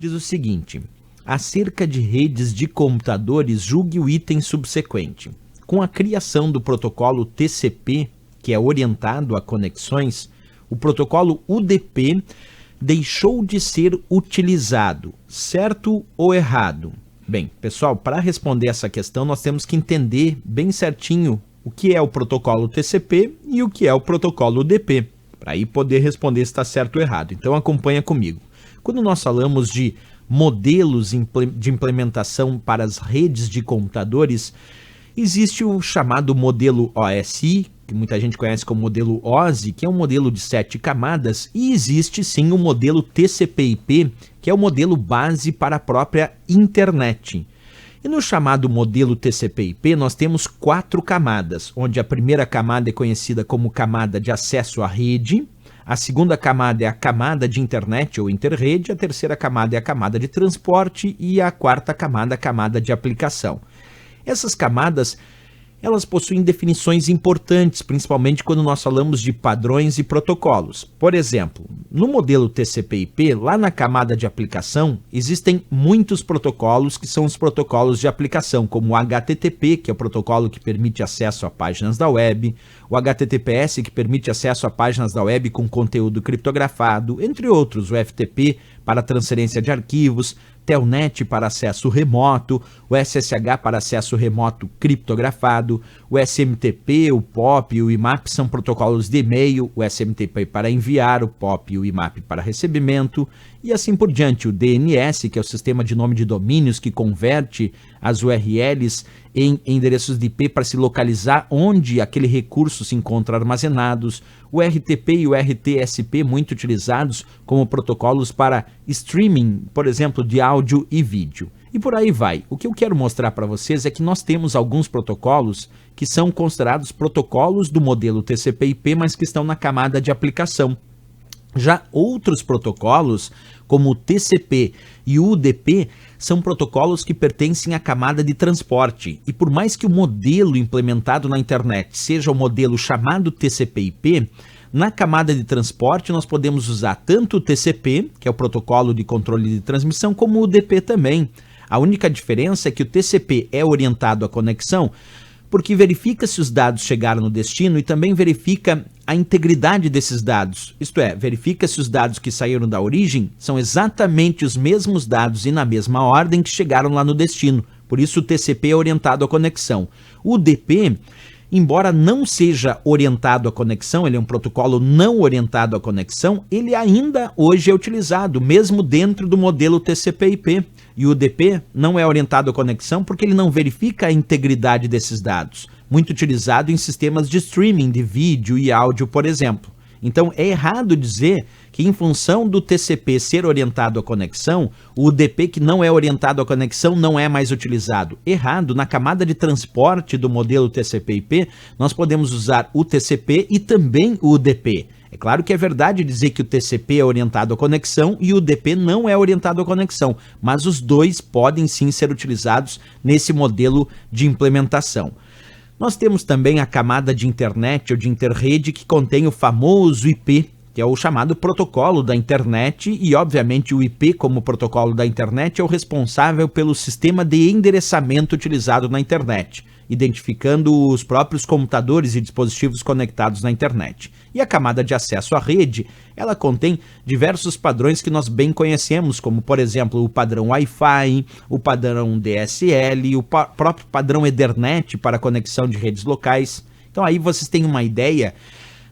diz o seguinte: acerca de redes de computadores, julgue o item subsequente. Com a criação do protocolo TCP, que é orientado a conexões, o protocolo UDP deixou de ser utilizado, certo ou errado? Bem, pessoal, para responder essa questão, nós temos que entender bem certinho o que é o protocolo TCP e o que é o protocolo UDP, para aí poder responder se está certo ou errado. Então acompanha comigo. Quando nós falamos de modelos de implementação para as redes de computadores, existe o chamado modelo OSI, que muita gente conhece como modelo OSI, que é um modelo de 7 camadas, e existe sim o modelo TCP/IP, que é o modelo base para a própria internet. E no chamado modelo TCP/IP nós temos 4 camadas, onde a primeira camada é conhecida como camada de acesso à rede, a segunda camada é a camada de internet ou interrede, a terceira camada é a camada de transporte e a quarta camada, a camada de aplicação. Essas camadas, elas possuem definições importantes, principalmente quando nós falamos de padrões e protocolos. Por exemplo, no modelo TCP/IP, lá na camada de aplicação, existem muitos protocolos que são os protocolos de aplicação, como o HTTP, que é o protocolo que permite acesso a páginas da web, o HTTPS, que permite acesso a páginas da web com conteúdo criptografado, entre outros, o FTP para transferência de arquivos, Telnet para acesso remoto, o SSH para acesso remoto criptografado, o SMTP, o POP e o IMAP são protocolos de e-mail, o SMTP para enviar, o POP e o IMAP para recebimento, e assim por diante. O DNS, que é o sistema de nome de domínios que converte as URLs em endereços de IP para se localizar onde aquele recurso se encontra armazenados, o RTP e o RTSP muito utilizados como protocolos para streaming, por exemplo, de áudio e vídeo. E por aí vai. O que eu quero mostrar para vocês é que nós temos alguns protocolos que são considerados protocolos do modelo TCP/IP, mas que estão na camada de aplicação. Já outros protocolos, como o TCP e o UDP, são protocolos que pertencem à camada de transporte. E por mais que o modelo implementado na internet seja o modelo chamado TCP/IP, na camada de transporte nós podemos usar tanto o TCP, que é o protocolo de controle de transmissão, como o UDP também. A única diferença é que o TCP é orientado à conexão, porque verifica se os dados chegaram no destino e também verifica a integridade desses dados. Isto é, verifica se os dados que saíram da origem são exatamente os mesmos dados e na mesma ordem que chegaram lá no destino. Por isso o TCP é orientado à conexão. O UDP, embora não seja orientado à conexão, ele é um protocolo não orientado à conexão, ele ainda hoje é utilizado, mesmo dentro do modelo TCP/IP. E o UDP não é orientado à conexão porque ele não verifica a integridade desses dados, muito utilizado em sistemas de streaming de vídeo e áudio, por exemplo. Então é errado dizer que em função do TCP ser orientado à conexão, o UDP que não é orientado à conexão não é mais utilizado. Errado, na camada de transporte do modelo TCP/IP, nós podemos usar o TCP e também o UDP. É claro que é verdade dizer que o TCP é orientado à conexão e o UDP não é orientado à conexão, mas os dois podem sim ser utilizados nesse modelo de implementação. Nós temos também a camada de internet ou de interrede que contém o famoso IP, que é o chamado protocolo da internet, e obviamente o IP como protocolo da internet é o responsável pelo sistema de endereçamento utilizado na internet, identificando os próprios computadores e dispositivos conectados na internet. E a camada de acesso à rede, ela contém diversos padrões que nós bem conhecemos, como por exemplo o padrão Wi-Fi, o padrão DSL, o próprio padrão Ethernet para conexão de redes locais. Então aí vocês têm uma ideia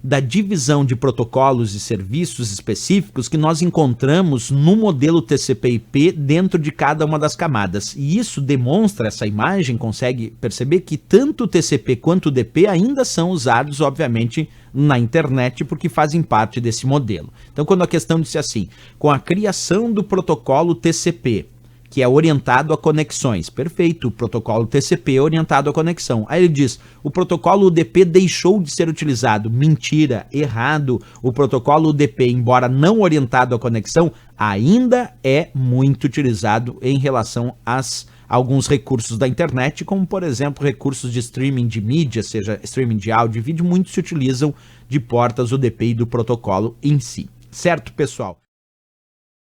da divisão de protocolos e serviços específicos que nós encontramos no modelo TCP/IP dentro de cada uma das camadas. E isso demonstra, essa imagem consegue perceber que tanto o TCP quanto o UDP ainda são usados, obviamente, na internet, porque fazem parte desse modelo. Então, quando a questão disse assim, com a criação do protocolo TCP, que é orientado a conexões. Perfeito, o protocolo TCP é orientado à conexão. Aí ele diz, o protocolo UDP deixou de ser utilizado. Mentira, errado. O protocolo UDP, embora não orientado à conexão, ainda é muito utilizado em relação a alguns recursos da internet, como por exemplo recursos de streaming de mídia, seja streaming de áudio e vídeo, muitos se utilizam de portas UDP e do protocolo em si. Certo, pessoal?